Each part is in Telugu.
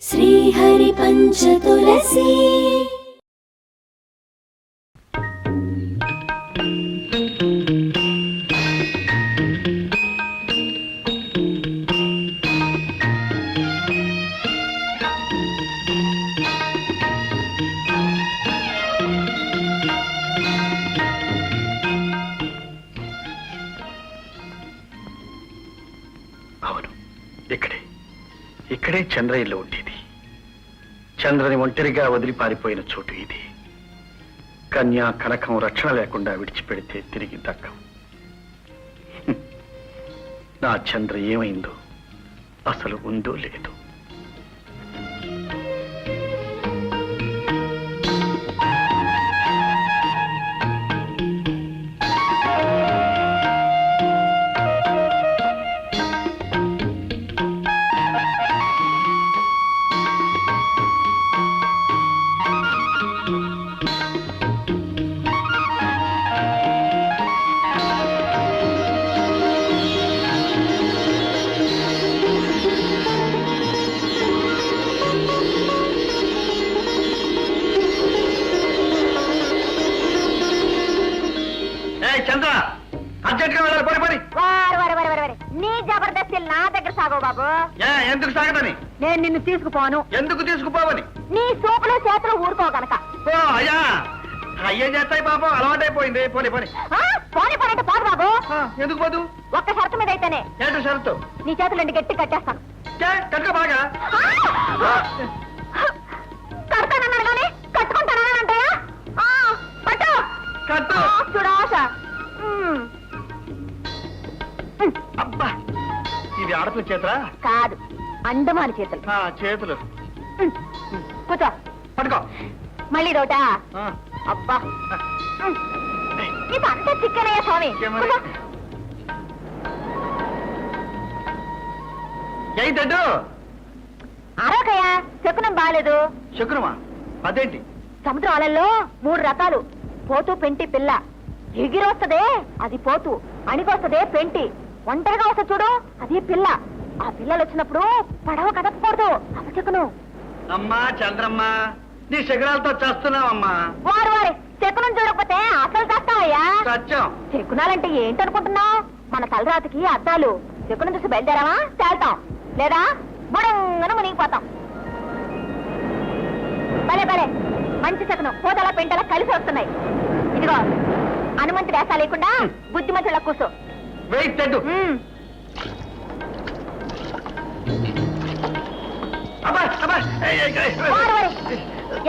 శ్రీహరి పంచ తులసి అవును, ఇక్కడే చంద్ర ఇల్లు ఉండేది. చంద్రని ఒంటరిగా వదిలి పారిపోయిన చోటు ఇది. కన్యా కనకం రక్షణ లేకుండా విడిచిపెడితే తిరిగి దక్కం. నా చంద్ర ఏమైందో, అసలు ఉందో లేదు. చంద్ర అర్జెంట్ గా వెళ్ళాలి, పడి పడి. నీ జబర్దస్తి నా దగ్గర సాగవు బాబు. ఎందుకు సాగదని? నేను నిన్ను తీసుకుపోను. ఎందుకు తీసుకుపోవని? నీ సోపులో చేతులు ఊరుకో గనక. ఓ అయ్యా, అయ్యే చేస్తాయి పాపం, అలవాటైపోయింది. పోనీ పోనీ పోనీ పోనంటే పోదు బాబు. ఎందుకు పోదు? ఒక్క షరతు మీద అయితేనే. ఏంటో షరతు? నీ చేతులు రెండు గట్టి కట్టేస్తాను. కట్టుక బాగా కడతానన్నాను కానీ కట్టుకుంటానని అంటాయా? పట్టు కట్టు. చూడాశ. అబ్బా, ఇది ఆడపిల్ల చేతులా? కాదు, అండమాని చేతులు. చేతులు. కూర్చో. పట్టుకో. మళ్ళీ రోటా? అబ్బా, నీకు అంత చిక్కనయ్యా స్వామి. ఏంటండు? అరవకయ్యా, శకునం బాలేదు. శకునమా? అదేంటి? సముద్రం అలల్లో 3 రకాలు. పోతు, పెంటి, పిల్ల. ఎగిరొస్తదే అది పోతు, అణిగొస్తదే పెంటి, ఒంటరిగా వస్తా చూడు అది పిల్ల. ఆ పిల్లలు వచ్చినప్పుడు పడవ కదపకూడదు, అపశకునం. అమ్మా చంద్రమ్మ, నీ శకునాలతో చేస్తున్నావమ్మా. వారు శకునం చూడకపోతే అసలు చేస్తావయ్యా. సత్యం. శకునాలంటే ఏంటనుకుంటున్నావు? మన తలరాతికి అద్దాలు. శకునం చూసి బయలుదేరావా తేల్తాం, లేదా బుడంగన మునిగిపోతాం. భలే భలే, మంచి శకునం. పోతల పెంటలా కలిసి వస్తున్నాయి. ఇదిగో, అనుమంతి వేసా లేకుండా బుద్ధిమంతుల కూసు. వెయిట్ తెడ్డు.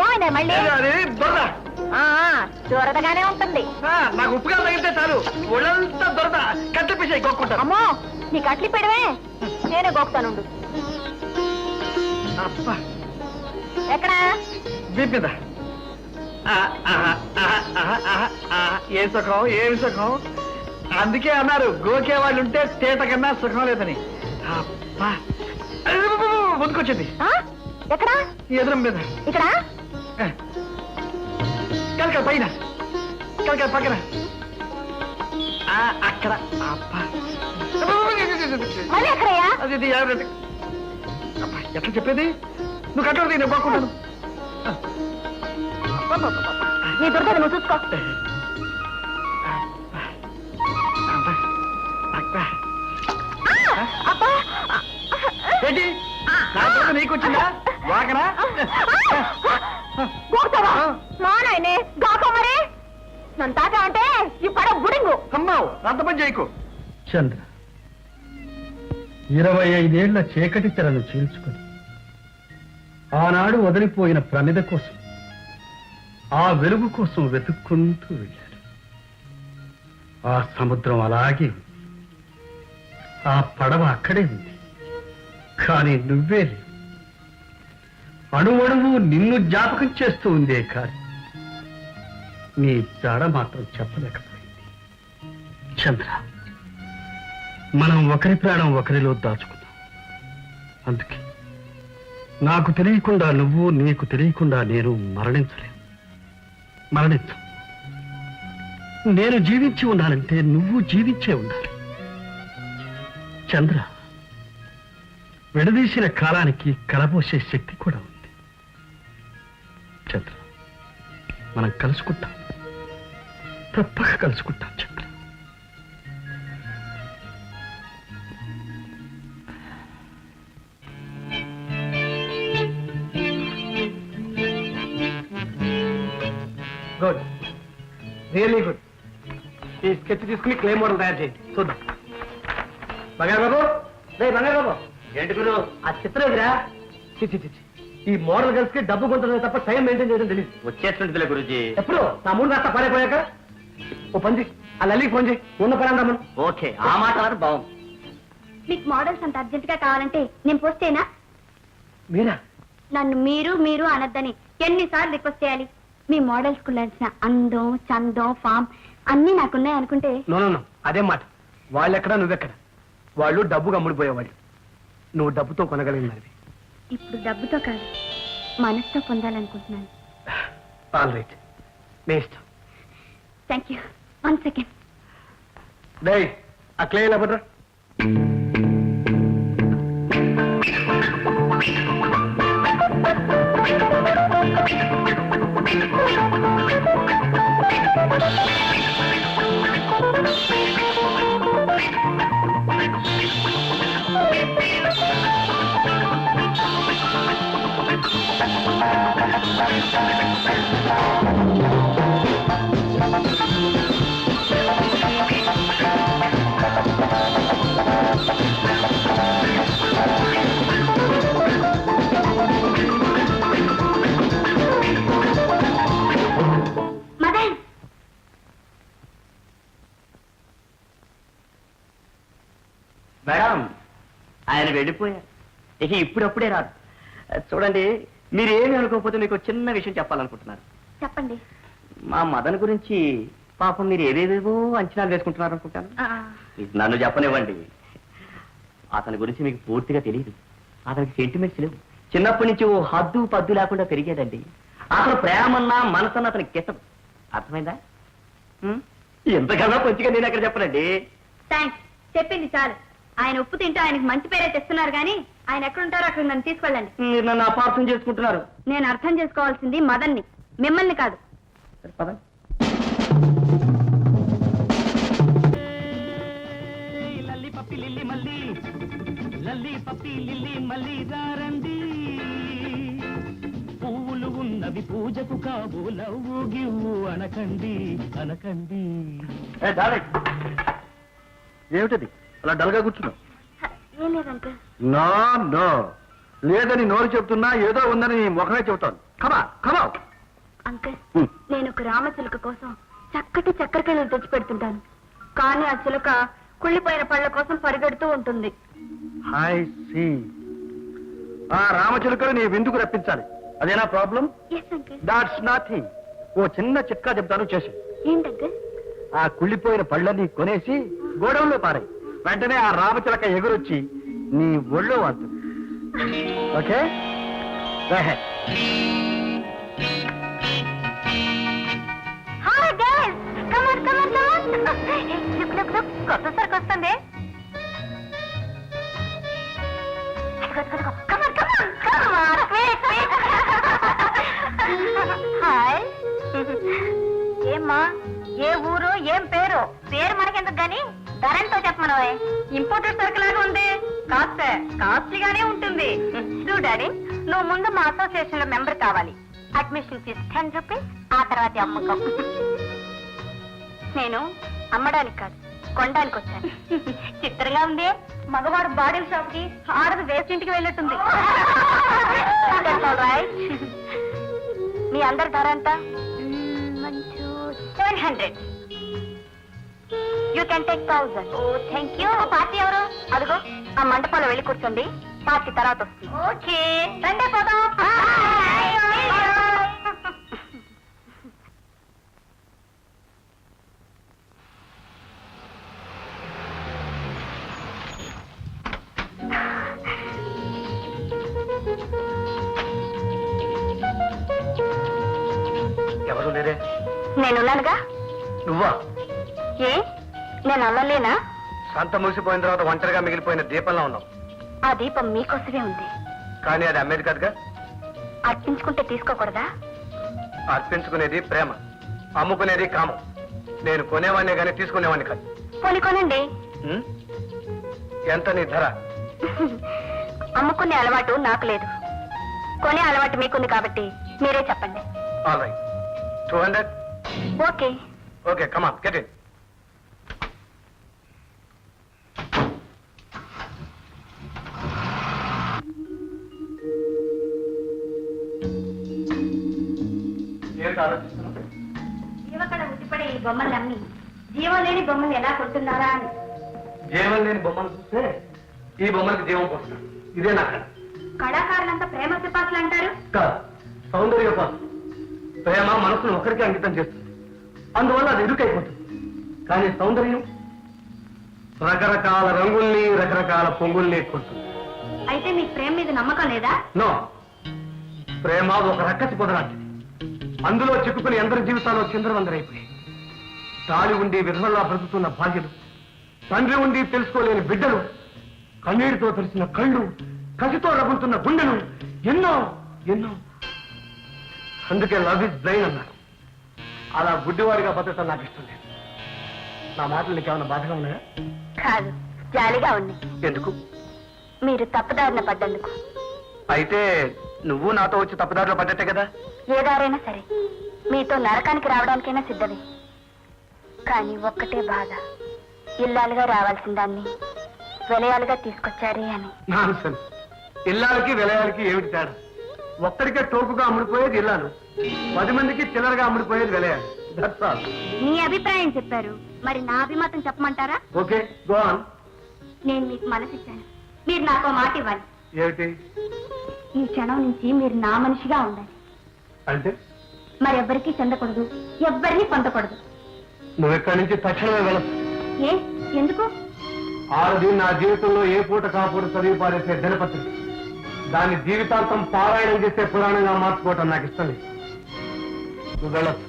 ఏమైనా మళ్ళీ? దూరదగానే ఉంటుంది. నాకు ఉప్పుగా తగిలితే చాలు, ఒళ్ళంతా దొరద కట్ల పిసాయి గోక్కుంటాను. అమ్మో, నీ కట్లి పెడవే, నేనే గోకుతానుండు. అబ్బా, ఎక్కడా? వీపిదా. ఏ సుఖం, ఏమి సుఖం. అందుకే అన్నారు, గోకే వాళ్ళు ఉంటే తేట కన్నా సుఖం లేదని. అబ్బా, ముందుకొచ్చింది. ఎక్కడా? ఎదురం మీద. ఇక్కడ కలకల పైన, కలకల పక్కన, అక్కడ. అబ్బా, మళ్ళీ ఎక్కడయ్యా? అది అబ్బా, ఎట్లా చెప్పేది? నువ్వు కట్టడు, నేను బాగుంటాను. నీ దొరకదు, నువ్వు చూసుకో. ఏంటి, నా దొరక నీకు వచ్చిందా? వాకనా? నాయనే గాకో మరి. నన్ను తాకా అంటే ఈ పడ బుడింగు. అమ్మావు అంత పని చేయకు. చంద్ర, 25 ఏళ్ల చీకటి తెరను చీల్చుకుని ఆనాడు వదిలిపోయిన ప్రమిద కోసం, ఆ వెలుగు కోసం వెతుక్కుంటూ వెళ్ళాడు. ఆ సముద్రం అలాగే ఉంది, ఆ పడవ అక్కడే ఉంది. కానీ నువ్వే లేవు. అణువణువు నిన్ను జ్ఞాపకం చేస్తూ ఉందే కానీ నీ జాడ మాత్రం చెప్పలేకపోయింది. చంద్ర, మనం ఒకరి ప్రాణం ఒకరిలో దాచుకున్నాం. అందుకే నాకు తెలియకుండా నువ్వు, నీకు తెలియకుండా నేను మరణించు. నేను జీవించి ఉన్నానంటే నువ్వు జీవించే ఉండాలి. చంద్ర, విడదీసిన కాలానికి కలబోసే శక్తి కూడా ఉంది. చంద్ర, మనం కలుసుకుంటాం, తప్పక కలుసుకుంటాం చంద్ర. Good, really good. ఈ స్కెచ్ తీసుకుని క్లే మోడల్ తయారు చేయండి, చూద్దాం. బంగారు బాబు, రే బంగారు బాబు, ఏంటి గురు ఆ చిత్రం ఎదురా? ఈ మోడల్ గర్ల్స్ కి డబ్బు కొంటుంది తప్ప టైం మెయింటైన్ చేయడం తెలియదు. వచ్చేస్తుందిలే గురుజీ. ఎప్పుడు నా మూడు రాస్తా పారైపోయాక ఓ పని చేయి, ఆ లలికి ఫోన్ చేయి, ఉన్న పని అందామని. ఓకే, ఆ మాట అన్నారు బాగుంది. మీకు మోడల్స్ అంత అర్జెంట్ గా కావాలంటే నేను పోస్ట్ చేయనా? మీరా? నన్ను మీరు మీరు అనొద్దని ఎన్నిసార్లు రిక్వెస్ట్ చేయాలి? మీ మోడల్స్ కు ఉండాల్సిన అందం, చందం, ఫామ్ అన్ని నాకున్నాయి అనుకుంటే. నో నో నో, అదేం మాట. వాళ్ళెక్కడా నువ్వెక్కడ? వాళ్ళు డబ్బుగా అమ్ముడిపోయేవాళ్ళు, నువ్వు డబ్బుతో కొనగలిగినది. ఇప్పుడు డబ్బుతో కాదు, మనసుతో పొందాలనుకుంటున్నాను. ఆల్ రైట్, నీ ఇష్టం. Thank you. 1 సెకండ్. డై ఆ క్లే ఇలా పడరా. మదన్, మేడం, ఆయన వెళ్ళిపోయారు. ఇక ఇప్పుడప్పుడే రాదు. చూడండి, మీరేమి అనుకోకపోతే మీకు చిన్న విషయం చెప్పాలనుకుంటున్నారు. చెప్పండి. మా మదన్ గురించి పాపం మీరు ఏదేదేవో అంచనాలు వేసుకుంటున్నారు అనుకుంటాను. ఇది నన్ను చెప్పనివ్వండి. అతని గురించి మీకు పూర్తిగా తెలియదు. అతనికి సెంటిమెంట్స్ లేవు. చిన్నప్పటి నుంచి ఓ హద్దు పద్దు లేకుండా పెరిగేదండి. అసలు ప్రేమన్నా మనసన్నా అతనికి కిట్టదు. అర్థమైందా? ఎంతకన్నా కొంచెంగా నేను ఎక్కడ చెప్పనండి. థ్యాంక్స్, చెప్పింది చాలు. ఆయన ఉప్పు తింటూ ఆయనకు మంచి పేరే తెస్తున్నారు కానీ ఆయన ఎక్కడుంటారో అక్కడ నన్ను తీసుకెళ్ళండి. మీరు నన్ను అపార్థం చేసుకుంటున్నారు. నేను అర్థం చేసుకోవాల్సింది మదన్ని, మిమ్మల్ని కాదు. పదండి. లల్లి పప్పి లిల్లి మల్లి, లల్లి పప్పి లిల్లి మల్లి దారండి. పువ్వులు ఉన్నవి పూజకు కావు, లవ్వు గివ్వు అనకండి అనకండి. ఏమిటది అలా డల్గా కూర్చున్నావు? ఏం లేదంటే. నో నో, లేదని నోరు చెప్తున్నా ఏదో ఉందని నీ ముఖమే చెబుతాను. కమా కమా. అంకుల్, నేను ఒక రామచిలుక కోసం చక్కటి చక్కెరకాయలు తెచ్చి పెడుతుంటాను. కానీ ఆ చిలుక కుళ్ళిపోయిన పళ్ళ కోసం పరిగెడుతూ ఉంటుంది. హాయ్ సి, ఆ రామచిలుకలు నీ విందుకు రప్పించాలి, అదేనా problem? Yes uncle. That's nothing. ఓ చిన్న చిట్కా చెప్తాను, చేసి. ఏంటంకుల్? ఆ కుళ్ళిపోయిన పళ్ళని కొనేసి గోడౌన్లో పారాయి. వెంటనే ఆ రామచిలక ఎగురొచ్చి నీ ఒళ్ళో వాడుతుంది. Okay? Hi guys, come on come on come on. Look look look, కొత్త సరుకు వస్తుంది. Come on come on come on, quick quick. Hi. ఏమ్మా, ఏ ఊరు, ఏం పేరు? పేరు మనకెందుకు గాని ధరంతో చెప్పమనవే. ఇంపోర్టెడ్ సరుకు లాగా ఉంది, కాస్త కాస్ట్లీగానే ఉంటుంది. చూడు డాడీ, నువ్వు ముందు మా అసోసియేషన్ లో మెంబర్ కావాలి. అడ్మిషన్ ఫీజు 10 రూపీస్, ఆ తర్వాత అమ్మకం. నేను అమ్మడానికి కాదు, కొనడానికి వచ్చాను. చిత్రంగా ఉంది, మగవాడు బాడీల షాప్ కి, ఆడది వేస్ట్ ఇంటికి వెళ్ళినట్టుంది. మీ అందరి ధర ఎంత? 700. You can take 1000. Oh thank you. Party ఎవరు? అదిగో ఆ మండపంలో వెళ్ళి కూర్చోండి, పార్టీ తర్వాత వస్తుంది. ఓకే, రండి పోదాం. ఎవరు లేరే? నేనున్నానుగా. నువ్వా? ఏ, నేను అల్లలేనా? సంత మూసిపోయిన తర్వాత ఒంటరిగా మిగిలిపోయిన దీపంలో ఉన్నావు. ఆ దీపం మీకోసమే ఉంది. కానీ అది అమ్మేది కాదుగా. అర్పించుకుంటే తీసుకోకూడదా? అర్పించుకునేది ప్రేమ, అమ్ముకునేది కామం. నేను కొనేవాడినే కానీ తీసుకునేవాడిని కాదు. కొనండి. ఉం? ఎంత నీ ధర? అమ్ముకునే అలవాటు నాకు లేదు, కొనే అలవాటు మీకుంది కాబట్టి మీరే చెప్పండి. All right, 200. Okay. Okay, come on, get it. ఏమిటి ఆలోచిస్తున్నావు? జీవకళ ఉట్టిపడే ఈ బొమ్మలన్నీ జీవం లేని బొమ్మలు ఎలా కొడుతున్నారా అని. జీవం లేని బొమ్మలు చూస్తే ఈ బొమ్మలకు జీవం పోస్తాడు. ఇదే నా కళ. కళాకారులంతా ప్రేమ సిపాసులు అంటారు. కాదు, సౌందర్యోపాసన. ప్రేమ మనసును ఒకరికి అంకితం చేస్తుంది, అందువల్ల అది ఇరుకైపోతుంది. కానీ సౌందర్యం రకరకాల రంగుల్ని రకరకాల పొంగుల్ని కొడుతుంది. అయితే మీకు ప్రేమ మీద నమ్మకం లేదా? నో, ప్రేమ ఒక రక్కసి పొదలాంటిది. అందులో చిక్కుకుని అందరి జీవితాల్లో చిందరవందరైపోయాయి. తాళి ఉండి విధవల్లా బ్రతుకుతున్న భార్యలు, తండ్రి ఉండి తెలుసుకోలేని బిడ్డలు, కన్నీటితో తెరిచిన కళ్ళు, కసితో రగులుతున్న గుండెలు, ఎన్నో ఎన్నో. అందుకే లవ్ ఇస్ బ్లైండ్ అన్నారు. అలా గుడ్డివాడిగా బతకటం నాకు ఇష్టం లేదు. నా మాటలు నీకేమైనా బాధగా ఉన్నాయా? కాదు, జాలిగా ఉంది. ఎందుకు? మీరు తప్పుదారిన పడ్డందుకు. అయితే నువ్వు నాతో వచ్చి తప్పుదారిలో పడ్డట్టే కదా. ఏ దారైనా సరే మీతో నరకానికి రావడానికైనా సిద్ధమే. కానీ ఒక్కటే బాధ, ఇల్లాలుగా రావాల్సిన దాన్ని విలయాలుగా తీసుకొచ్చారే అని. నాన్సెన్స్. ఇల్లాలకి విలయాలకి ఏమిటి తేడా? ఒక్కడికే టోపుగా అమ్ముడిపోయేది ఇల్లాలు, 10 మందికి చిల్లరగా అమ్ముడిపోయేది విలయాలు. That's all. మీ అభిప్రాయం చెప్పారు, మరి నా అభిమతం చెప్పమంటారా? Okay, go on. నేను మీకు మనసిచ్చాను, మీరు నాకు మాట ఇవ్వాలి. ఏమిటి ఈ క్షణం నుంచి మీరు నా మనిషిగా ఉండాలి. అంటే? మరెవ్వరికీ చెందకూడదు, ఎవ్వరినీ పొందకూడదు. నువ్వెక్కడి నుంచి తక్షణమే వెళ్ళచ్చు. ఏ ఎందుకు? ఆడది నా జీవితంలో ఏ పూట కాపూట చదివి పారేసే దినపత్రిక, దాన్ని జీవితాంతం పారాయణం చేసే పురాణంగా మార్చుకోవటం నాకు ఇష్టం లేదు. నువ్వు వెళ్ళచ్చు.